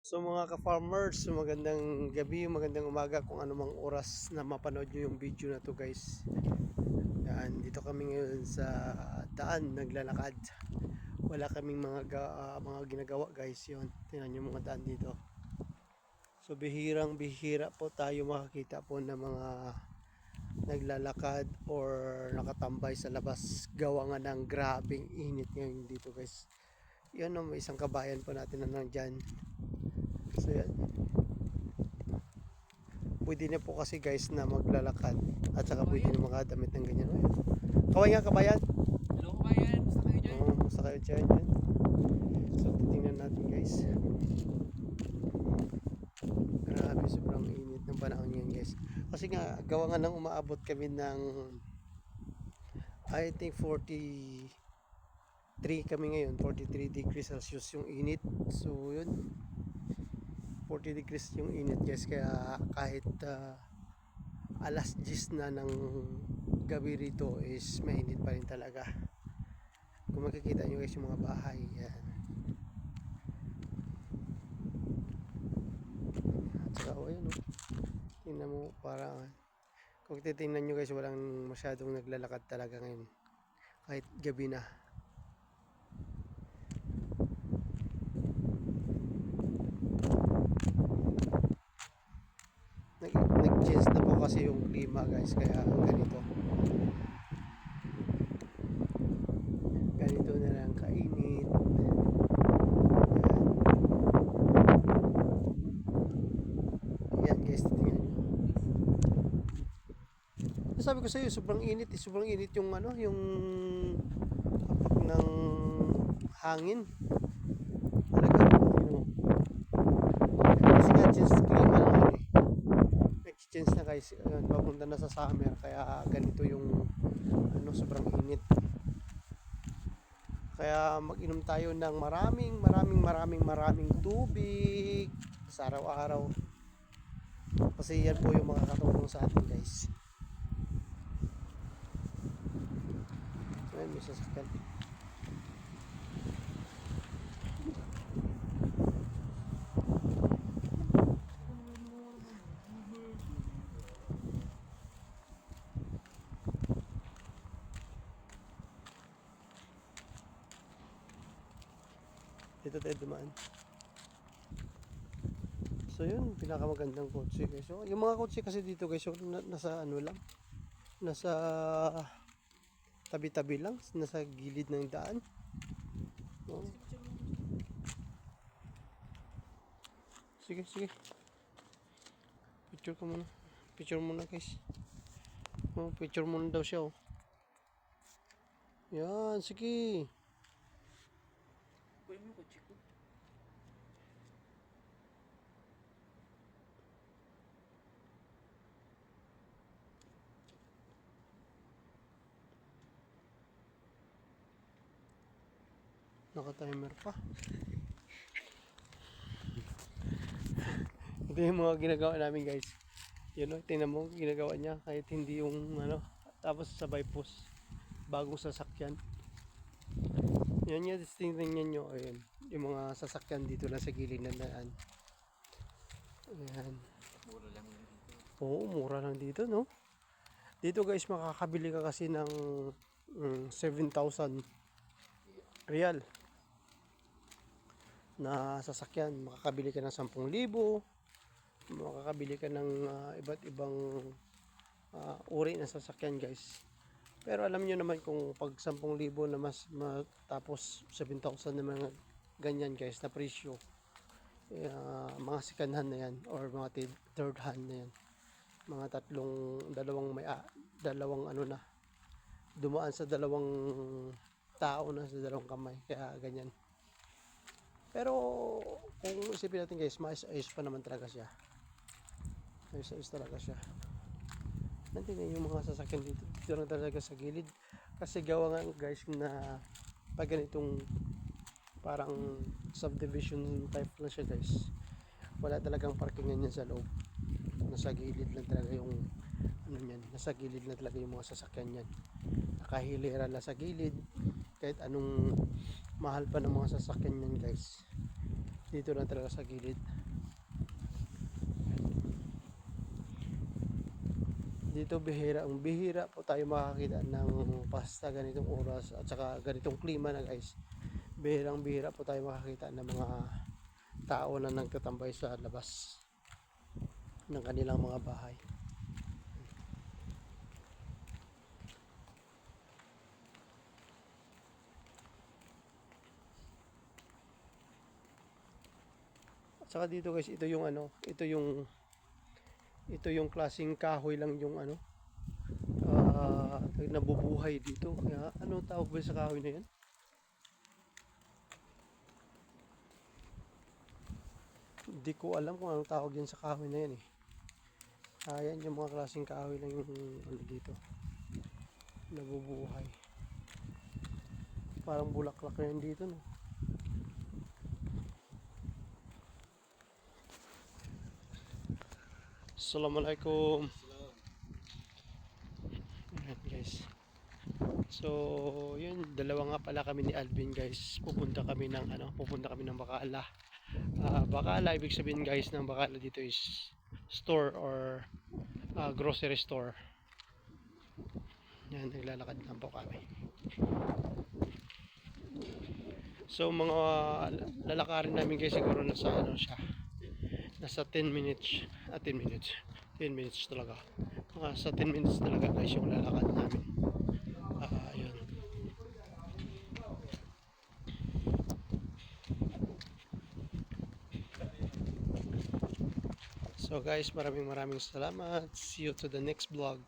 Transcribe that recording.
So mga ka-farmers, magandang gabi, magandang umaga kung anumang oras na mapanood nyo yung video na to guys. Yan, dito kami ngayon sa daan naglalakad. Wala kaming mga ginagawa guys yun. Tingnan nyo mga daan dito. So bihirang bihira po tayo makakita po ng mga naglalakad or nakatambay sa labas. Gawa nga ng grabing init ngayon dito guys. Yan o, may isang kabayan po natin na nandyan. So yan. Pwede na po kasi guys na maglalakad at saka pwede na makadamit ng ganyan. Kaway nga kabayan. Hello kabayan, basta kayo dyan? Oo, basta kayo dyan yan. So titingnan natin guys. Grabe, sobrang init ng panahon ngayon guys. Kasi nga, gawa nga nang umaabot kami ng I think 43 kami ngayon, 43 degrees Celsius yung init. So yun, 40 degrees yung init guys, kaya kahit alas 10 na ng gabi rito is mainit pa rin talaga. Kung makikita nyo guys yung mga bahay yan. At saka ayan tingnan mo, parang kung titingnan nyo guys, walang masyadong naglalakad talaga ngayon kahit gabi na. Nag-change na po kasi yung klima guys, kaya ganito na lang kainit. Yan guys, tingnan nyo. Sabi ko sa iyo, sobrang init yung yung hapak ng hangin. Talaga, tingnan mo. Kasi nga change klima na yun eh. Nag-change na guys, papunta na sa summer, kaya ganito yung sobrang init. Kaya mag-inom tayo ng maraming tubig sa araw-araw. Kasi yan po yung makakatulong sa atin guys. Ayan, may sasakyan. Dito tayo dumaan. So yun, pinakamagandang kotse guys. So, yung mga kotse kasi dito guys, nasa lang, nasa tabi-tabi lang, nasa gilid ng daan. Oh. Sige, sige. Picture ka muna. Picture muna guys. Oh, picture muna daw siya oh. Yan, sige. Kuya mo yung kotse ko. Naka-timer pa. Ito yung mga ginagawa namin guys. Yun o, tingnan mo, ginagawa niya kahit hindi yung tapos sabay post bagong sasakyan. Yan yung tingnan nyo, ayun, yung mga sasakyan dito na sa gilid ng daan. Ayan. Mura lang yun dito. Oo, mura lang dito, no? Dito guys, makakabili ka kasi ng 7,000 real na sasakyan. Makakabili ka ng 10,000, makakabili ka ng iba't ibang uri ng sasakyan guys. Pero alam nyo naman kung pag 10,000 na tapos 7,000 na mga ganyan guys na presyo, mga second hand na yan or mga third hand na yan, mga dalawang na dumaan sa dalawang tao na sa dalawang kamay, kaya ganyan. Pero kung isipin natin guys, maayos pa naman talaga siya, ayos talaga siya. Nandiyan yung mga sasakyan dito lang talaga sa gilid, kasi gawa nga guys na pag ganitong parang subdivision type lang siya guys, wala talagang parkingan yan sa loob, nasa gilid lang talaga yung nasa gilid lang talaga yung mga sasakyan yan, nakahilera lang sa gilid. Kahit anong mahal pa ng mga sasakyan yan guys, Dito na talaga sa gilid. Dito ang bihira po tayo makakita ng pasta ganitong oras at saka ganitong klima na guys. Bihira po tayo makakita ng mga tao na nagtatambay sa labas ng kanilang mga bahay. At saka dito guys, ito yung klaseng kahoy lang yung nabubuhay dito. Kaya ano tawag ba sa kahoy na yan? Hindi ko alam kung anong tawag yan sa kahoy na yan eh. Ayan yung mga klaseng kahoy lang yung dito. Nabubuhay. Parang bulaklak na yan dito no. Assalamualaikum. Ayan guys. So, yun, dalawa nga pala kami ni Alvin guys. Pupunta kami ng Bacala. Bacala, ibig sabihin guys ng Bacala dito is store or grocery store. Yan, naglalakad lang po kami. So, mga lalakarin namin guys siguro nasa nasa 10 minutes talaga. Sa 10 minutes talaga guys yung lalakad namin. Yun. So guys, maraming salamat. See you to the next vlog.